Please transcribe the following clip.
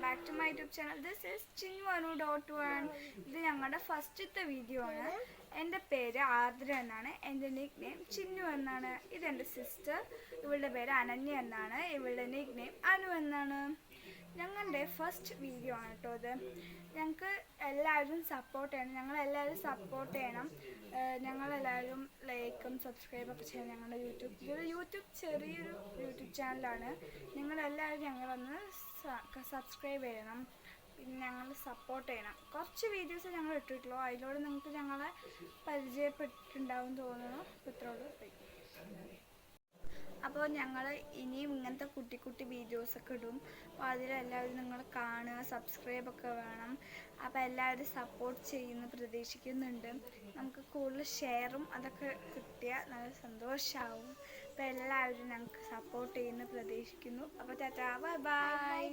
back to my YouTube channel. This is Chinvanu.1. ഇത് ഞങ്ങളുടെ ഫസ്റ്റത്തെ വീഡിയോ ആണ്. എൻ്റെ പേര് ആർദ്ര എന്നാണ്. എൻ്റെ നിക് നെയിം ചിന്നു എന്നാണ്. ഇതെൻ്റെ സിസ്റ്റർ. ഇവളുടെ പേര് അനന്യ എന്നാണ്. ഇവളുടെ നിക് നെയിം അനു എന്നാണ്. ഞങ്ങളുടെ ഫസ്റ്റ് വീഡിയോ ആണ് കേട്ടോ ഇത്. ഞങ്ങൾക്ക് എല്ലാവരും സപ്പോർട്ട് ചെയ്യണം. ഞങ്ങളെല്ലാവരും സപ്പോർട്ട് ചെയ്യണം. ഞങ്ങളെല്ലാവരും ലൈക്കും സബ്സ്ക്രൈബൊക്കെ ചെയ്യണം. ഞങ്ങളുടെ യൂട്യൂബ് ചെറിയൊരു യൂട്യൂബ് ചാനലാണ്. നിങ്ങളെല്ലാവരും ഞങ്ങളൊന്ന് സബ്സ്ക്രൈബ് ചെയ്യണം. പിന്നെ ഞങ്ങൾ സപ്പോർട്ട് ചെയ്യണം. കുറച്ച് വീഡിയോസ് ഞങ്ങൾ ഇട്ടിട്ടുള്ളൂ. അതിലൂടെ നിങ്ങൾക്ക് ഞങ്ങളെ പരിചയപ്പെട്ടിട്ടുണ്ടാവും തോന്നുന്നു. ഇത്രയോട് അപ്പോൾ ഞങ്ങൾ ഇനിയും ഇങ്ങനത്തെ കുട്ടി വീഡിയോസൊക്കെ ഇടും. അപ്പോൾ അതിലെല്ലാവരും നിങ്ങൾ കാണുക, സബ്സ്ക്രൈബൊക്കെ വേണം. അപ്പോൾ എല്ലാവരും സപ്പോർട്ട് ചെയ്യുന്നു പ്രതീക്ഷിക്കുന്നുണ്ട്. നമുക്ക് കൂടുതൽ ഷെയറും അതൊക്കെ കിട്ടിയാൽ നല്ല സന്തോഷമാവും. അപ്പോൾ എല്ലാവരും ഞങ്ങൾക്ക് സപ്പോർട്ട് ചെയ്യുന്നു പ്രതീക്ഷിക്കുന്നു. അപ്പോൾ ടാറ്റാ, ബൈ ബൈ.